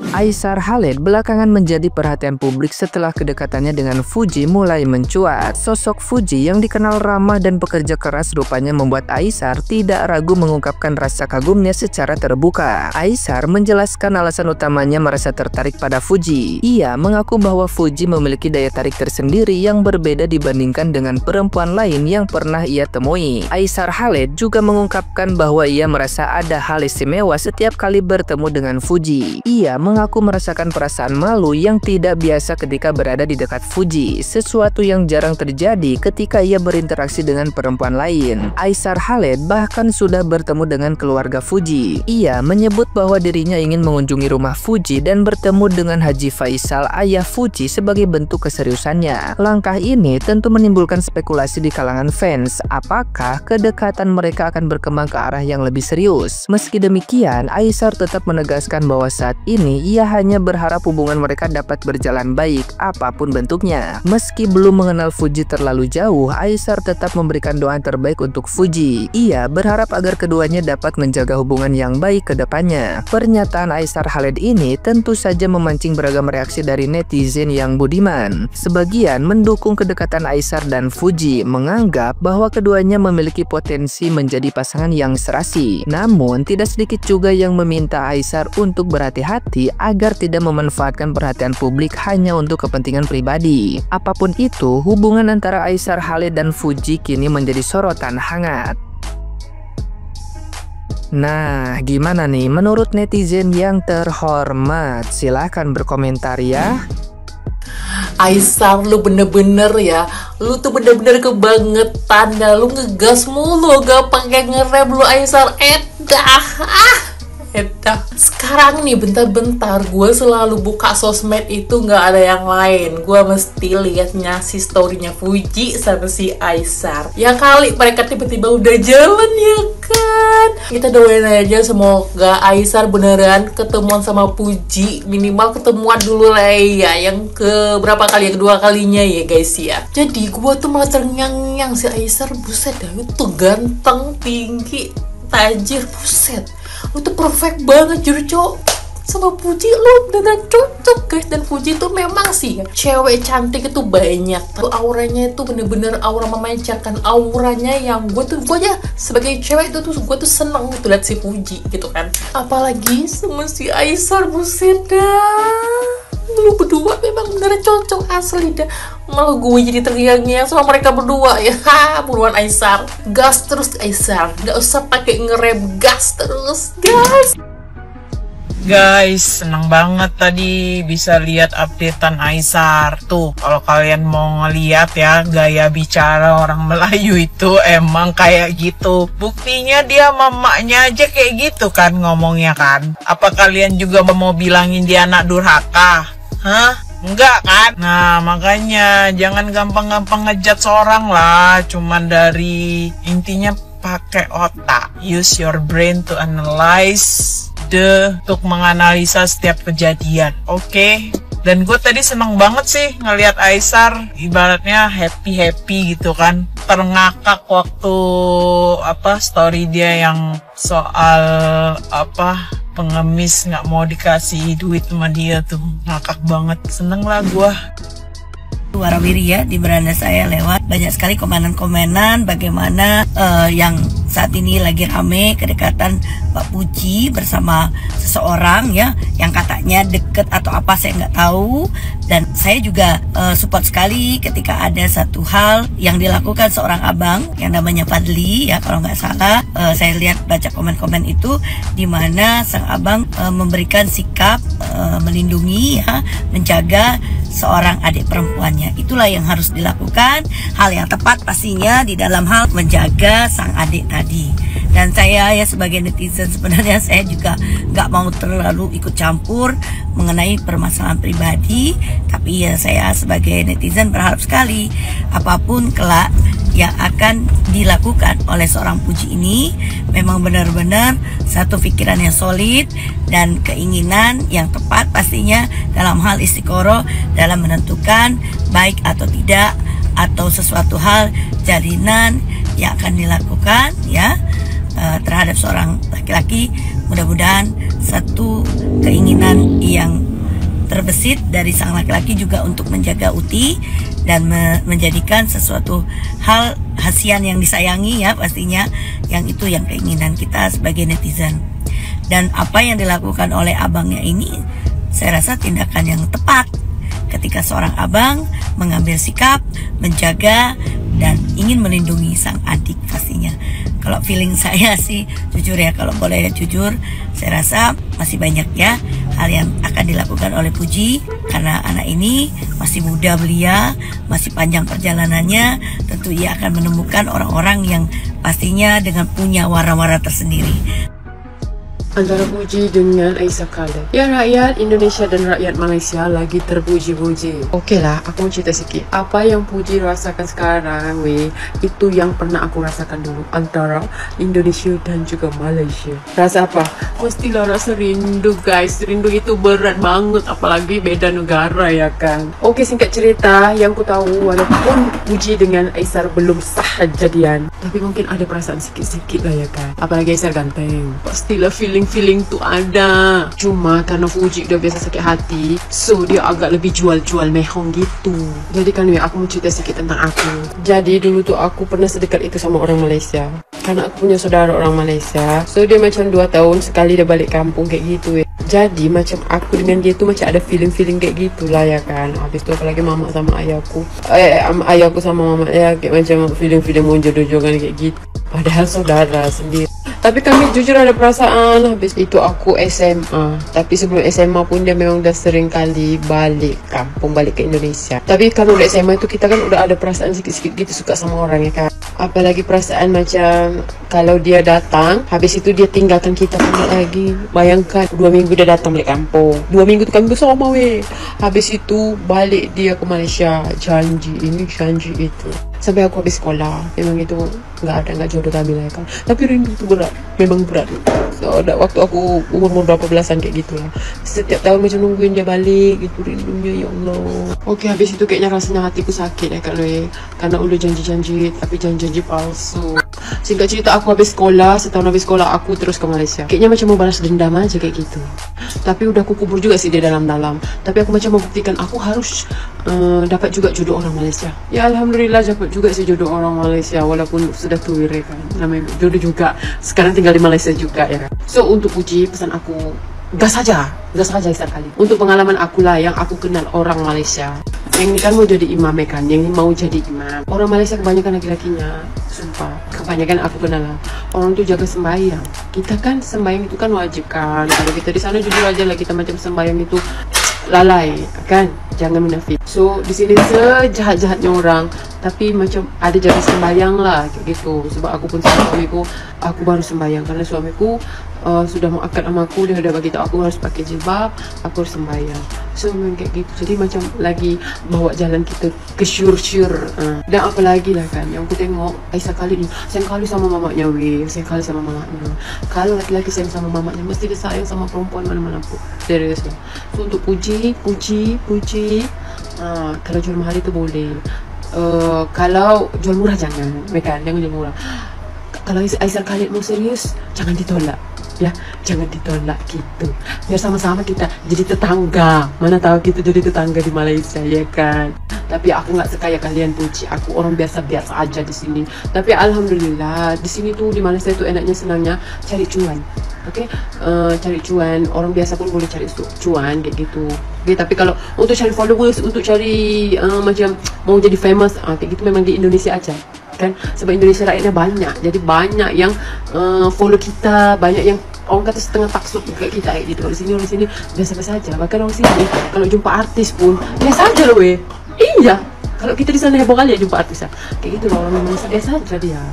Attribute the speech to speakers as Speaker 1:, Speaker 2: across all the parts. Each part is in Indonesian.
Speaker 1: Aisar Khaled belakangan menjadi perhatian publik setelah kedekatannya dengan Fuji mulai mencuat. Sosok Fuji yang dikenal ramah dan pekerja keras rupanya membuat Aisar tidak ragu mengungkapkan rasa kagumnya secara terbuka. Aisar menjelaskan alasan utamanya merasa tertarik pada Fuji. Ia mengaku bahwa Fuji memiliki daya tarik tersendiri yang berbeda dibandingkan dengan perempuan lain yang pernah ia temui. Aisar Khaled juga mengungkapkan bahwa ia merasa ada hal istimewa setiap kali bertemu dengan Fuji. Ia mengaku merasakan perasaan malu yang tidak biasa ketika berada di dekat Fuji, sesuatu yang jarang terjadi ketika ia berinteraksi dengan perempuan lain. Aisar Khaled bahkan sudah bertemu dengan keluarga Fuji. Ia menyebut bahwa dirinya ingin mengunjungi rumah Fuji dan bertemu dengan Haji Faisal, ayah Fuji, sebagai bentuk keseriusannya. Langkah ini tentu menimbulkan spekulasi di kalangan fans, apakah kedekatan mereka akan berkembang ke arah yang lebih serius. Meski demikian, Aisar tetap menegaskan bahwa saat ini ia hanya berharap hubungan mereka dapat berjalan baik apapun bentuknya. Meski belum mengenal Fuji terlalu jauh, Aisar tetap memberikan doa terbaik untuk Fuji. Ia berharap agar keduanya dapat menjaga hubungan yang baik ke depannya. Pernyataan Aisar Khaled ini tentu saja memancing beragam reaksi dari netizen yang budiman. Sebagian mendukung kedekatan Aisar dan Fuji, menganggap bahwa keduanya memiliki potensi menjadi pasangan yang serasi. Namun, tidak sedikit juga yang meminta Aisar untuk berhati-hati agar tidak memanfaatkan perhatian publik hanya untuk kepentingan pribadi. Apapun itu, hubungan antara Aisar Khaled dan Fuji kini menjadi sorotan hangat. Nah, gimana nih menurut netizen yang terhormat? Silahkan berkomentar ya.
Speaker 2: Aisar, lu bener-bener ya, lu tuh bener-bener kebangetan dah, lu ngegas mulu, gak pakai ngerem lu Aisar. Sekarang nih bentar-bentar gue selalu buka sosmed itu nggak ada yang lain, gue mesti liatnya si storynya Fuji sama si Aisar. Ya kali mereka tiba-tiba udah jalan ya kan. Kita doain aja semoga Aisar beneran ketemuan sama Fuji, minimal ketemuan dulu lah ya, yang ke berapa kali, kedua kalinya ya guys ya. Jadi gue tuh malah terngiang-ngiang si Aisar, buset dah, itu ganteng, tinggi, tajir, buset. Lu tuh perfect banget jadi cowok sama Fuji, lu beneran cocok guys. Dan Fuji tuh memang sih cewek cantik itu banyak, tuh auranya itu bener-bener aura memancarkan, auranya yang gue aja sebagai cewek itu tuh gue tuh seneng gitu liat si Fuji gitu kan, apalagi sama si Aisar, buset dah. Lu berdua memang beneran cocok asli dah. Malah gue jadi terngiang-ngiang sama mereka berdua ya. Buruan Aisar, gas terus Aisar, nggak usah pakai ngerem, gas terus gas.
Speaker 3: Guys, senang banget tadi bisa lihat updatean Aisar. Tuh, kalau kalian mau ngeliat ya, gaya bicara orang Melayu itu emang kayak gitu. Buktinya dia mamanya aja kayak gitu kan ngomongnya kan. Apa kalian juga mau bilangin dia anak durhaka? Hah? Enggak kan? Nah, makanya jangan gampang-gampang ngejudge seorang lah cuman dari intinya pakai otak. Use your brain to analyze untuk menganalisa setiap kejadian. Oke? Dan gue tadi seneng banget sih ngelihat Aisar ibaratnya happy gitu kan. Terngakak waktu story dia yang soal pengemis nggak mau dikasih duit sama dia tuh, ngakak banget. Seneng lah gue.
Speaker 4: Warawiri ya, di beranda saya lewat banyak sekali komenan-komenan bagaimana yang saat ini lagi rame kedekatan Pak Fuji bersama seseorang ya yang katanya deket atau apa saya nggak tahu. Dan saya juga support sekali ketika ada satu hal yang dilakukan seorang abang yang namanya Fadli ya kalau nggak salah. Saya lihat baca komen-komen itu di mana sang abang memberikan sikap melindungi ya, menjaga seorang adik perempuannya. Itulah yang harus dilakukan, hal yang tepat pastinya di dalam hal menjaga sang adik tadi. Dan saya ya sebagai netizen sebenarnya saya juga nggak mau terlalu ikut campur mengenai permasalahan pribadi, tapi ya saya sebagai netizen berharap sekali apapun kelak yang akan dilakukan oleh seorang Fuji ini memang benar-benar satu pikiran yang solid dan keinginan yang tepat pastinya dalam hal istiqoroh dalam menentukan baik atau tidak atau sesuatu hal jalinan yang akan dilakukan ya terhadap seorang laki-laki. Mudah-mudahan satu keinginan yang terbesit dari sang laki-laki juga untuk menjaga Uti dan menjadikan sesuatu hal hasian yang disayangi ya pastinya, yang itu yang keinginan kita sebagai netizen. Dan apa yang dilakukan oleh abangnya ini saya rasa tindakan yang tepat ketika seorang abang mengambil sikap, menjaga dan ingin melindungi sang adik pastinya. Kalau feeling saya sih jujur ya, kalau boleh jujur, saya rasa masih banyak ya hal yang akan dilakukan oleh Puji, karena anak ini masih muda belia, masih panjang perjalanannya. Tentu ia akan menemukan orang-orang yang pastinya dengan punya warna-warna tersendiri.
Speaker 5: Antara Puji dengan Aisyah Khalid. Ya, rakyat Indonesia dan rakyat Malaysia lagi terpuji-puji. Okey lah, aku mau cerita sikit. Apa yang Puji rasakan sekarang, itu yang pernah aku rasakan dulu. Antara Indonesia dan juga Malaysia. Rasa apa? Mestilah rasa rindu, guys. Rindu itu berat banget, apalagi beda negara ya kan. Okey, singkat cerita, yang ku tahu walaupun Puji dengan Aisyah belum sah jadian, tapi mungkin ada perasaan sikit-sikit lah ya kan. Apalagi Aisyah ganteng. Pastilah feeling tu ada. Cuma karena Puji udah biasa sakit hati, so dia agak lebih jual-jual mehong gitu. Jadi kan aku mau cerita sikit tentang aku. Jadi dulu tuh aku pernah sedekat itu sama orang Malaysia. Karena aku punya saudara orang Malaysia, so dia macam 2 tahun sekali dia balik kampung kayak gitu. Jadi macam aku dengan dia tuh macam ada feeling-feeling kayak gitulah ya kan. Habis tu apalagi mama sama ayahku, ayahku sama mama ya kayak macam feeling-feeling mau jodoh-jodohan kayak gitu. Padahal saudara sendiri. Tapi kami jujur ada perasaan. Habis itu aku SMA. Tapi sebelum SMA pun dia memang dah sering kali balik kampung, balik ke Indonesia. Tapi kalau udah SMA itu kita kan udah ada perasaan sikit-sikit gitu suka sama orang ya kan. Apalagi perasaan macam kalau dia datang, habis itu dia tinggalkan kita lagi. Bayangkan 2 minggu dia datang balik kampung, 2 minggu tu kami bersama habis itu balik dia ke Malaysia, janji ini janji itu. Sampai aku habis sekolah. Memang itu nggak jodoh kami lah kan. Tapi rindu itu berat, memang berat. So waktu aku umur berapa belasan kayak gitu lah. Setiap tahun macam nungguin dia balik gitu, rindunya ya Allah. Okey, habis itu kayaknya rasanya hatiku sakit ya kalau karena udah janji-janji tapi janji palsu. Singkat cerita aku habis sekolah, setahun habis sekolah aku terus ke Malaysia. Kayaknya macam mau balas dendam aja kayak gitu. Tapi udah aku kubur juga sih dia dalam-dalam. Tapi aku macam membuktikan aku harus dapat juga jodoh orang Malaysia. Ya alhamdulillah dapat juga sih jodoh orang Malaysia walaupun sudah tua kan. Namanya jodoh juga. Sekarang tinggal di Malaysia juga ya kan. So untuk Puji, pesan aku gas saja sekali. Untuk pengalaman aku lah yang aku kenal orang Malaysia. Yang ini kan mau jadi imam ya kan, yang ini mau jadi imam. Orang Malaysia kebanyakan laki-lakinya, sumpah, kebanyakan aku kenal lah. Orang tuh jaga sembahyang. Kita kan sembahyang itu kan wajib kan. Kalau kita di sana jujur aja lah kita macam sembahyang itu lalai kan, jangan munafik. So di sini sejahat-jahatnya orang, tapi macam ada jaga sembahyang lah kayak gitu. Sebab aku pun sama suamiku, aku baru sembahyang karena suamiku sudah mau akad sama aku, dia udah bagi tahu aku harus pakai jilbab, aku harus sembahyang. So memang kayak gitu. Jadi macam lagi bawa jalan kita ke syur-syur. Dan apa lagi lah kan yang aku tengok Aisyah Khalid ni sayang kali sama mamaknya sayang kali sama mamaknya. Kalau laki-laki sayang sama mamaknya mesti dia sayang sama perempuan mana-mana pun. Serius lah. So untuk Puji kalau jual mahal itu boleh. Kalau jual murah jangan jual murah. Kalau Aisyah Khalid mau serius jangan ditolak ya, jangan ditolak gitu. Biar sama-sama kita jadi tetangga. Mana tahu kita jadi tetangga di Malaysia ya kan. Tapi aku nggak sekaya kalian Puji, aku orang biasa-biasa aja di sini. Tapi alhamdulillah di sini tuh di Malaysia tuh enaknya senangnya cari cuan. Oke, cari cuan. Orang biasa pun boleh cari cuan kayak gitu. Oke, tapi kalau untuk cari followers, untuk cari macam mau jadi famous kayak gitu memang di Indonesia aja kan. Sebab Indonesia rakyatnya banyak, jadi banyak yang follow kita, banyak yang orang kata setengah taksub kayak kita kayak gitu. Kalau di sini biasa-biasa aja. Bahkan orang sini kalau jumpa artis pun biasa aja loh iya, kalau kita di sana heboh kali ya jumpa artis kayak gitu loh. Orang biasa aja dia.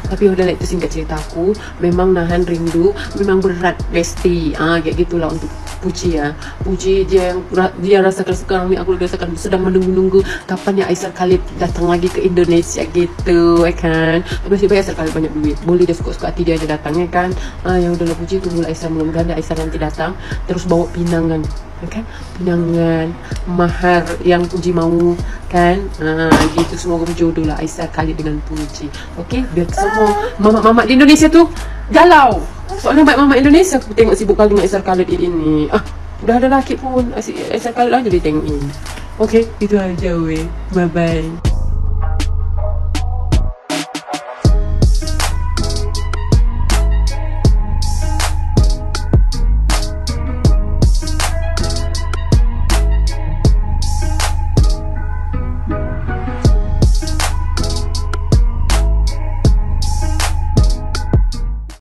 Speaker 5: Tapi udah lah, itu singkat ceritaku. Memang nahan rindu memang berat besti kayak gitulah untuk Puji ya. Puji dia rasakan sekarang ni, aku rasakan sedang menunggu-nunggu kapan ya Aisyah Khalid datang lagi ke Indonesia gitu ya kan. Masih banyak Aisyah Khalid banyak duit, boleh dia suka-suka hati dia ada datangnya kan. Ya udahlah Puji, tunggu Aisyah, mudah-mudahan Aisyah nanti datang terus bawa pinangan ya kan, pinangan mahar yang Puji mau kan. Gitu, semoga berjodoh lah Aisyah Khalid dengan Puji. Okey, biar semua mamak-mamak di Indonesia tuh galau. Soalnya mama Indonesia aku tengok sibuk kali dengan Aisar Khalid ini. Udah ada laki pun Aisar Khalid aja ditengok ini. Oke, itu aja weh. Bye bye.